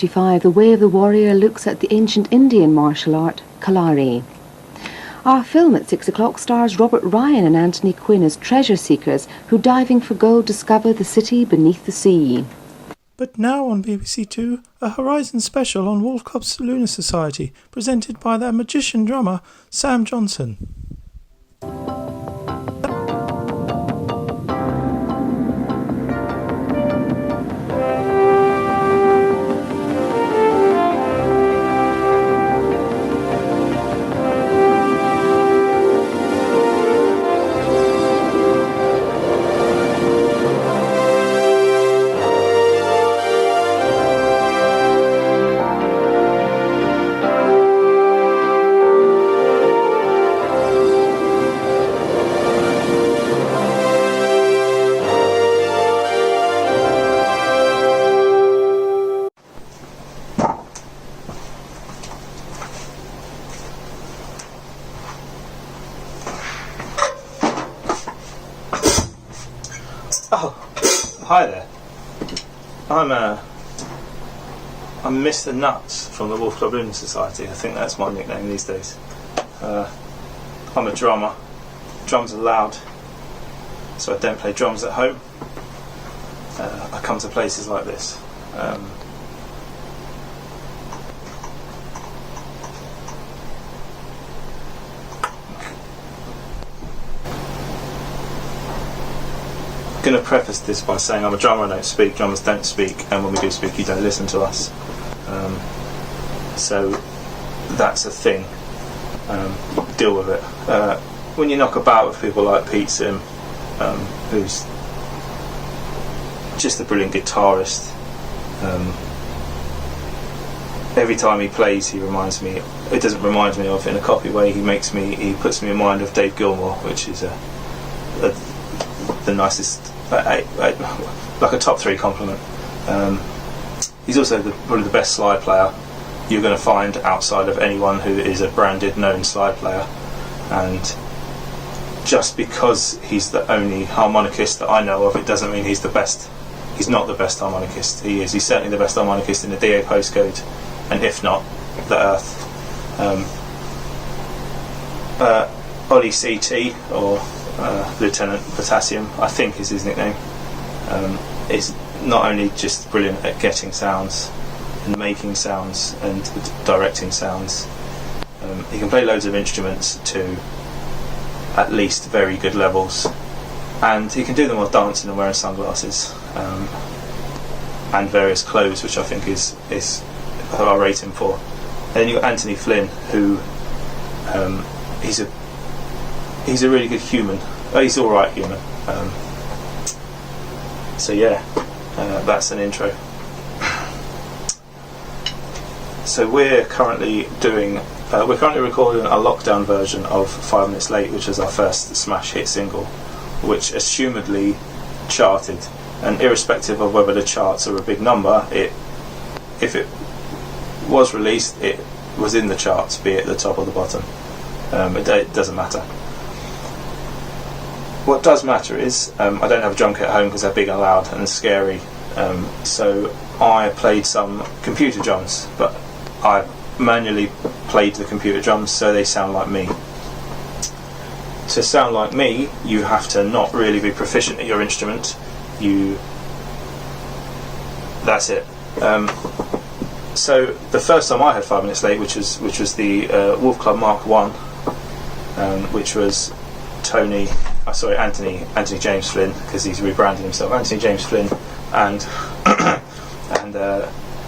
The Way of the Warrior looks at the ancient Indian martial art, Kalari. Our film at 6 o'clock stars Robert Ryan and Anthony Quinn as treasure seekers who, diving for gold, discover the city beneath the sea. But now on BBC Two, a Horizon special on Wolf Club Lunar Society, presented by their magician drummer, Sam Johnson. Oh, hi there. I'm Mr. Nuts from the Wolf Club Lunar Society. I think that's my nickname these days. I'm a drummer. Drums are loud, so I don't play drums at home. I come to places like this. I'm going to preface this by saying I'm a drummer, I don't speak, drummers don't speak, and when we do speak you don't listen to us. So that's a thing. Deal with it. When you knock about with people like Pete Sim, who's just a brilliant guitarist, every time he plays he reminds me, it doesn't remind me of in a copy way, he puts me in mind of Dave Gilmour, which is the nicest, like a top 3 compliment. He's also probably the best slide player you're going to find outside of anyone who is a branded known slide player, and just because he's the only harmonicist that I know of, it doesn't mean he's the best. He's not the best harmonicist. He's certainly the best harmonicist in the DA postcode, and if not, the Earth. Ollie CT, or Lieutenant Potassium, I think is his nickname, is not only just brilliant at getting sounds and making sounds and directing sounds, he can play loads of instruments to at least very good levels, and he can do them while dancing and wearing sunglasses, and various clothes, which I think is who I rate him for. And then you've got Anthony Flynn, who he's a really good human. He's alright human. So yeah, that's an intro. So we're currently recording a lockdown version of 5 Minutes Late, which is our first smash hit single, which assumedly charted, and irrespective of whether the charts are a big number, if it was released, it was in the charts, be it the top or the bottom. It doesn't matter. What does matter is, I don't have a drum kit at home because they're big and loud and scary, so I played some computer drums, but I manually played the computer drums so they sound like me. To sound like me, you have to not really be proficient at your instrument. That's it. So the first time I had 5 Minutes Late, which was the Wolf Club Mark 1, which was Anthony James Flynn, because he's rebranded himself, Anthony James Flynn, and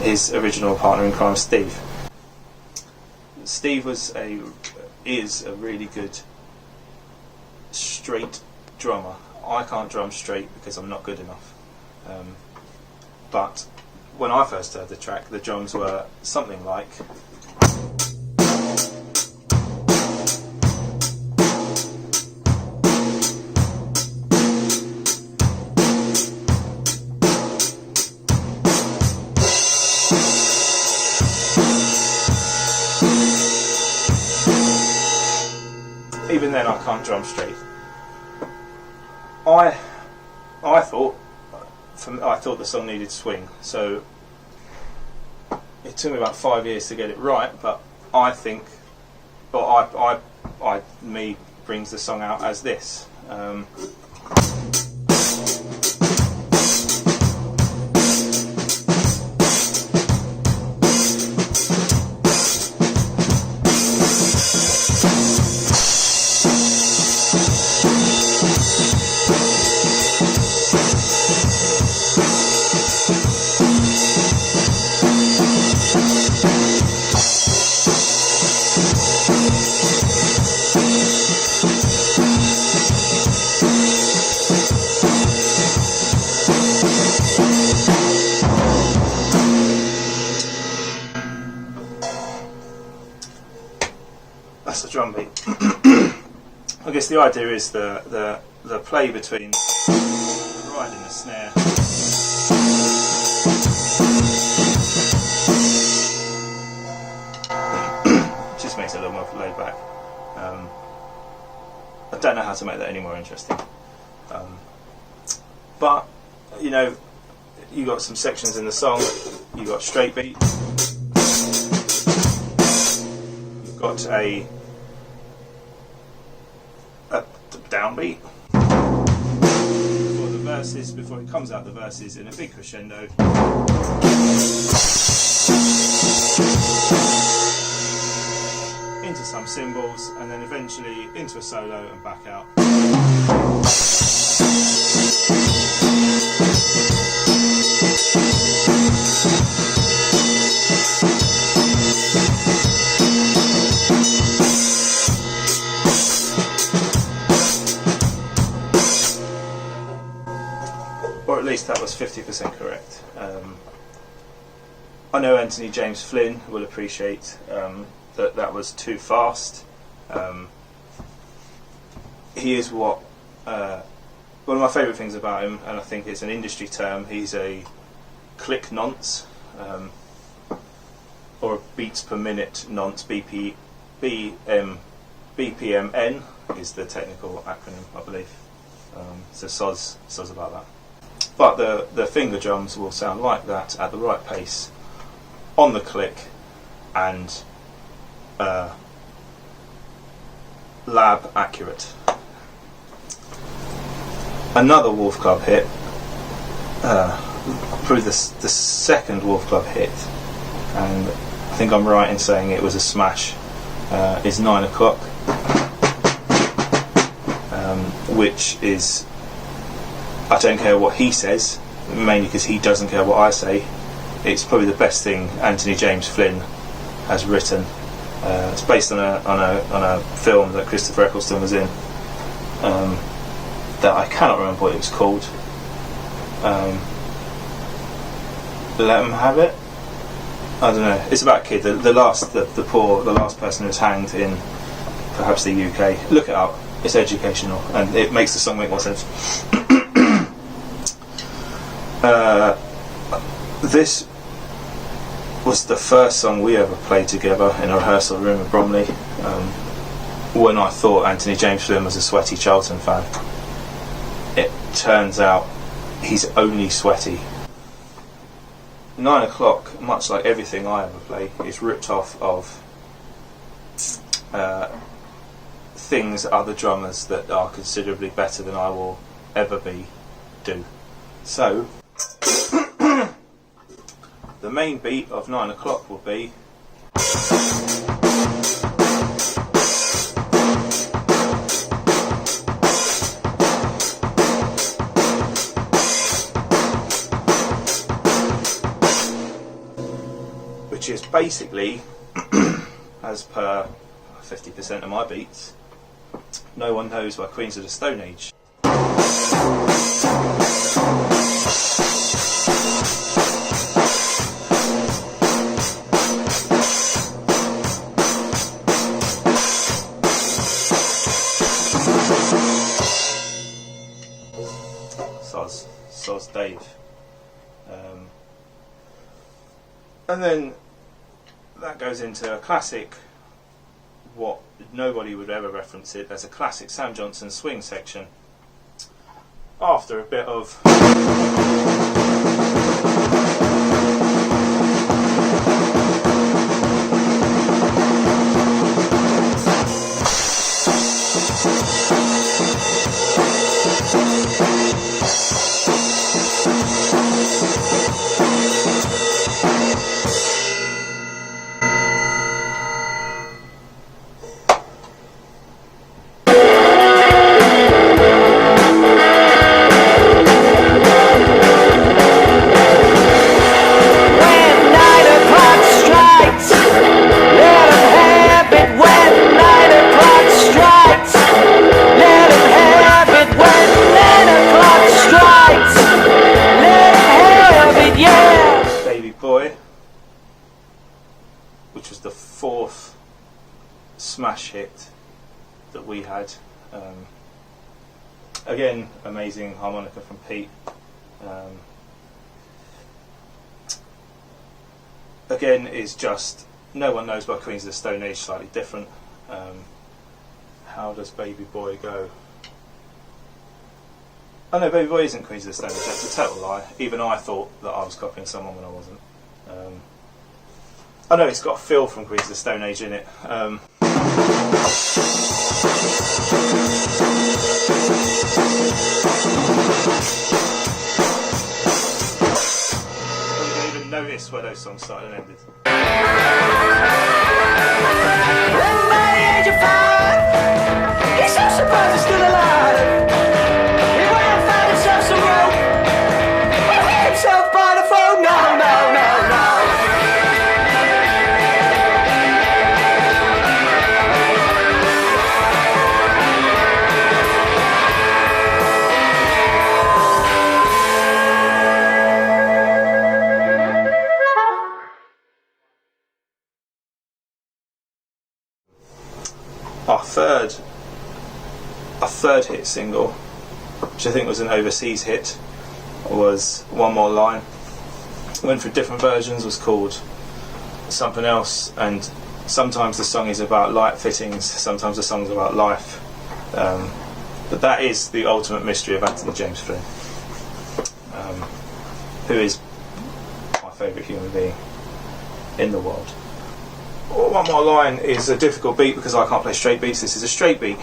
his original partner in crime, Steve. Steve is a really good straight drummer. I can't drum straight because I'm not good enough. But when I first heard the track, the drums were something like. Even then I can't drum straight. I thought the song needed swing, so It took me about 5 years to get it right, but I think, well, me brings the song out as this. That's the drum beat. I guess the idea is the play between the ride and the snare. Just makes it a little more laid back. I don't know how to make that any more interesting. But you know, you got some sections in the song. You got straight beat. You've got a downbeat. Before the verses, before it comes out the verses in a big crescendo. Into some cymbals, and then eventually into a solo and back out. Or at least that was 50% correct. I know Anthony James Flynn will appreciate that was too fast. He is one of my favourite things about him, and I think it's an industry term, he's a click nonce, or beats per minute nonce, BPMN is the technical acronym, I believe. So soz about that. But the finger drums will sound like that at the right pace, on the click, and lab accurate. Another Wolf Club hit, probably the second Wolf Club hit, and I think I'm right in saying it was a smash, is 9 o'clock, which is, I don't care what he says, mainly because he doesn't care what I say. It's probably the best thing Anthony James Flynn has written. It's based on a film that Christopher Eccleston was in, that I cannot remember what it was called. Let Them Have It? I don't know. It's about a kid, the last person who's hanged in perhaps the UK. Look it up. It's educational, and it makes the song make more sense. This was the first song we ever played together in a rehearsal room at Bromley, when I thought Anthony James Flynn was a sweaty Charlton fan. It turns out he's only sweaty. 9 o'clock, much like everything I ever play, is ripped off of things other drummers that are considerably better than I will ever be do. So the main beat of 9 o'clock will be which is basically, as per 50% of my beats, No One Knows by Queens of the Stone Age. Soz Dave. And then that goes into a classic, what nobody would ever reference it as a classic Sam Johnson swing section. After a bit of which was the 4th smash hit that we had. Again, amazing harmonica from Pete. Again, is just No One Knows by Queens of the Stone Age, slightly different. How does Baby Boy go? Oh no, Baby Boy isn't Queens of the Stone Age, that's a total lie. Even I thought that I was copying someone when I wasn't. I know it's got a feel from Queens of the Stone Age in it. You don't even notice where those songs started and ended. By the age of 5, he's so surprised he's still alive. He went and found himself some rope. He hit himself by the phone. No, no, no, no. Our third hit single, which I think was an overseas hit, was One More Line. Went through different versions, was called something else, and sometimes the song is about light fittings, sometimes the song's about life. But that is the ultimate mystery of Anthony James Flynn, who is my favourite human being in the world. One More Line is a difficult beat because I can't play straight beats. This is a straight beat.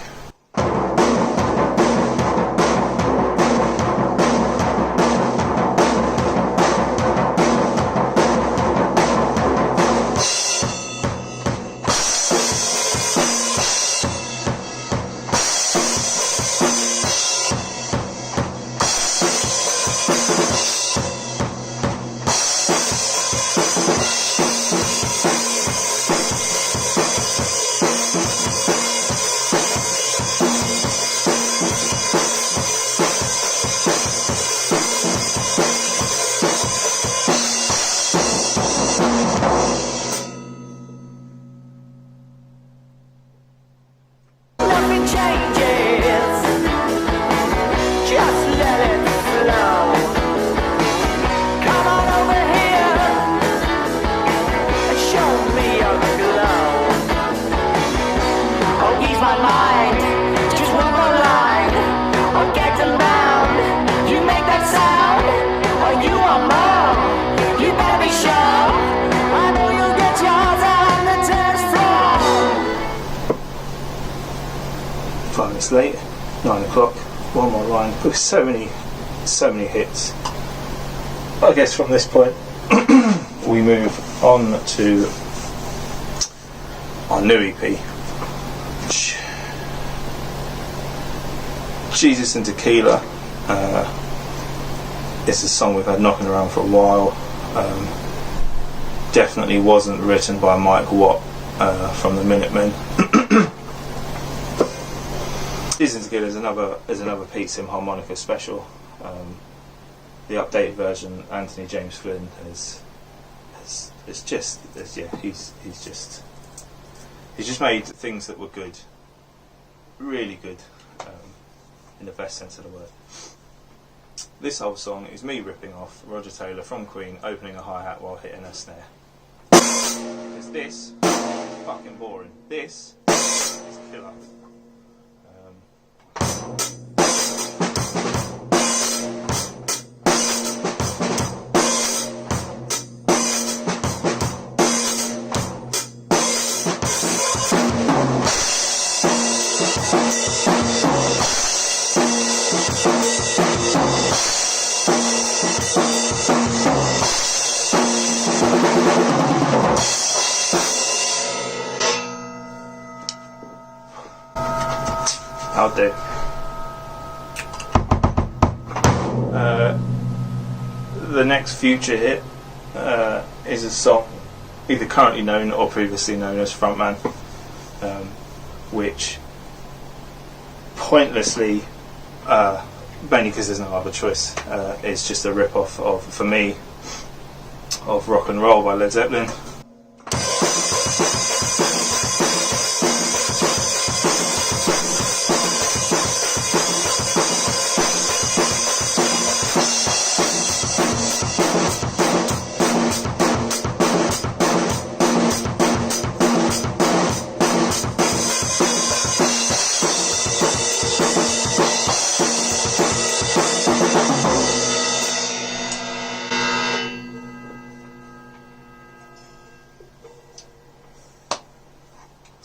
Nothing changes. Just let it flow. Come on over here and show me your glow. Oh, ease my mind. Just one more line. Oh, get them bound. You make that sound. Oh, you want more. You better be sure. I know you'll get yours on the dance floor. 5 minutes late, 9 o'clock, One More Line. There's so many hits. I guess from this point we move on to our new EP, Jesus and Tequila. It's a song we've had knocking around for a while. Definitely wasn't written by Mike Watt from the Minutemen. Jesus and Tequila is another Pete Sim harmonica special. The updated version, Anthony James Flynn he's just made things that were good, really good, in the best sense of the word. This whole song is me ripping off Roger Taylor from Queen opening a hi-hat while hitting a snare. Because this is fucking boring. This is killer. I'll do. The next future hit is a song either currently known or previously known as Frontman, which pointlessly, mainly because there's no other choice, is just a rip-off of, for me, of Rock and Roll by Led Zeppelin.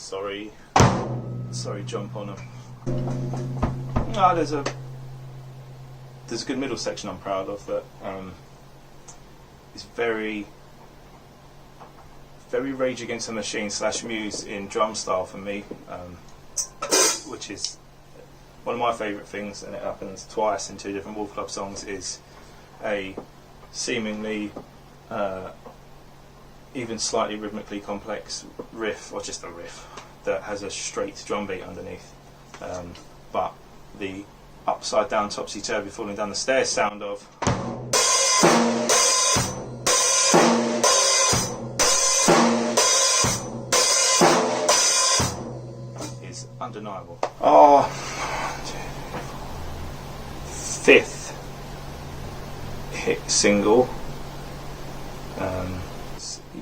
sorry jump on them. Ah, there's a good middle section I'm proud of that is very Rage Against the Machine / Muse in drum style for me, which is one of my favourite things, and it happens twice in 2 different Wolf Club songs, is a seemingly even slightly rhythmically complex riff, or just a riff, that has a straight drum beat underneath, but the upside down topsy-turvy falling down the stairs sound of is undeniable. Oh, 5th hit single,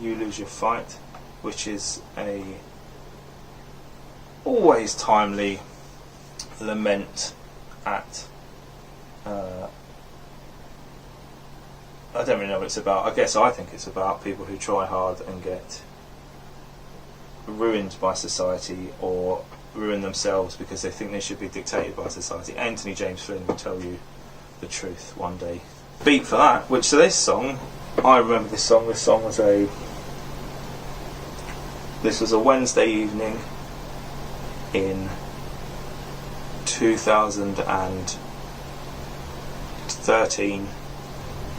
You Lose Your Fight, which is a always timely lament at I don't really know what it's about. I guess I think it's about people who try hard and get ruined by society, or ruin themselves because they think they should be dictated by society. Anthony James Flynn will tell you the truth one day. Beat for that, which so this song, I remember this song was a Wednesday evening in 2013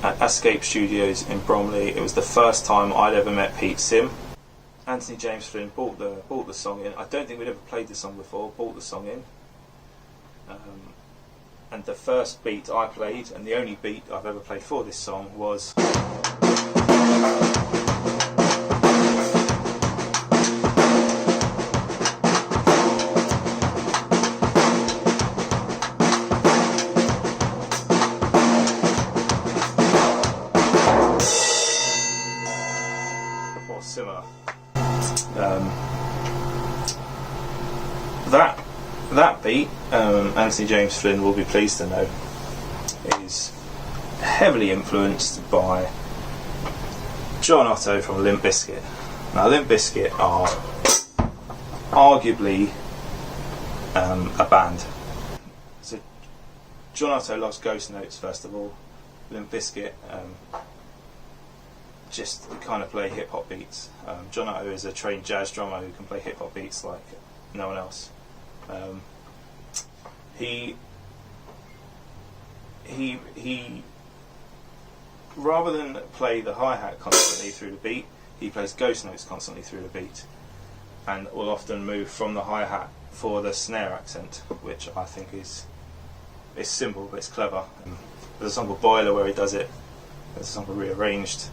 at Escape Studios in Bromley. It was the first time I'd ever met Pete Sim. Anthony James Flynn bought the song in. I don't think we'd ever played the song before. Bought the song in, and the first beat I played, and the only beat I've ever played for this song, was or similar. That beat, Anthony James Flynn will be pleased to know, is heavily influenced by John Otto from Limp Bizkit. Now, Limp Bizkit are arguably a band. So John Otto loves Ghost Notes first of all. Limp Bizkit just kind of play hip hop beats. John Otto is a trained jazz drummer who can play hip hop beats like no one else. He rather than play the hi-hat constantly through the beat, he plays ghost notes constantly through the beat, and will often move from the hi-hat for the snare accent, which I think is simple but it's clever. There's a song called Boiler where he does it. There's a song called Rearranged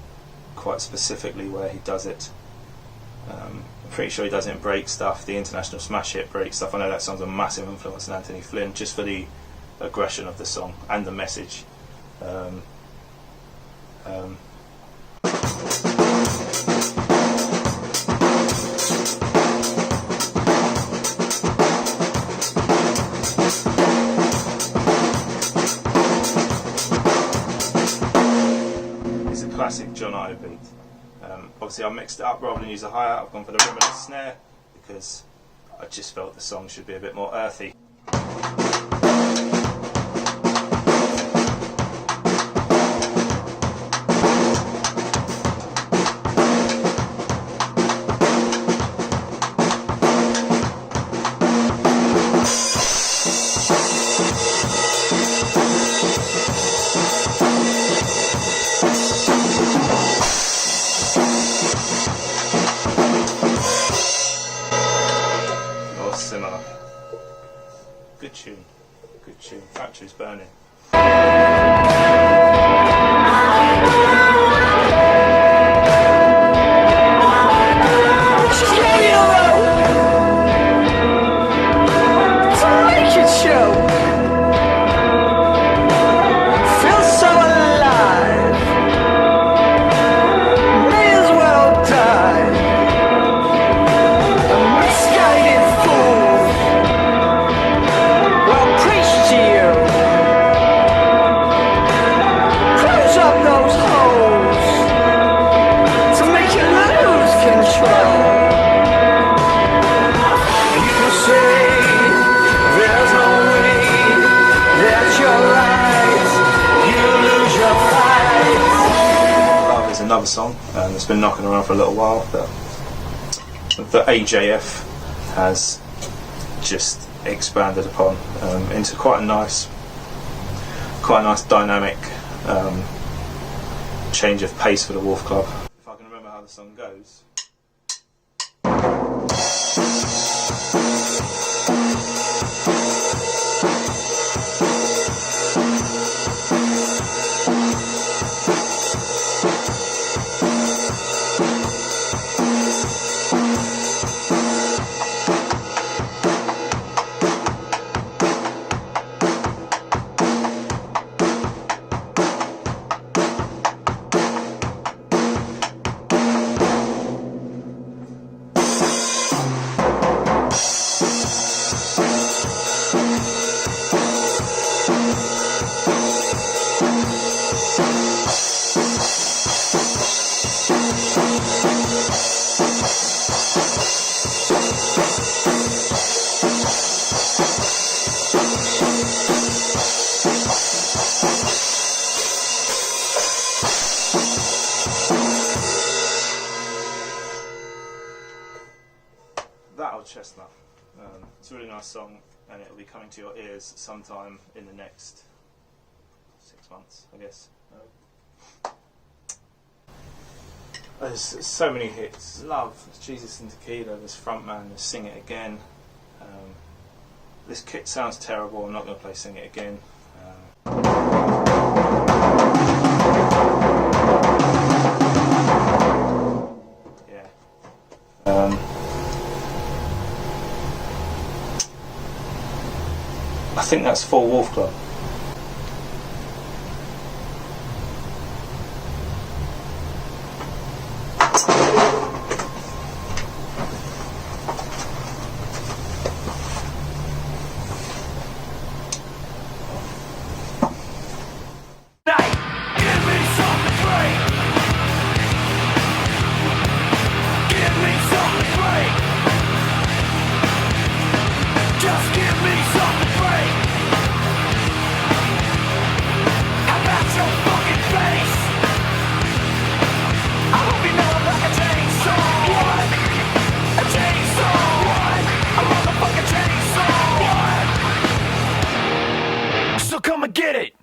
quite specifically where he does it. I'm pretty sure he does it in Break Stuff, the international smash hit Break Stuff. I know that song's a massive influence on Anthony Flynn, just for the aggression of the song and the message. It's a classic John Otto beat. Obviously I mixed it up rather than use a hi-hat. I've gone for the remnant snare because I just felt the song should be a bit more earthy. Good tune. Factory's burning. been knocking around for a little while, but the AJF has just expanded upon into quite a nice dynamic change of pace for the Wolf Club. If I can remember how the song goes. That Old Chestnut. It's a really nice song, and it'll be coming to your ears sometime in the next 6 months, I guess. There's so many hits. Love, Jesus and Tequila, there's Frontman, there's Sing It Again. This kit sounds terrible, I'm not going to play Sing It Again. I think that's for Wolf Club. Come and get it!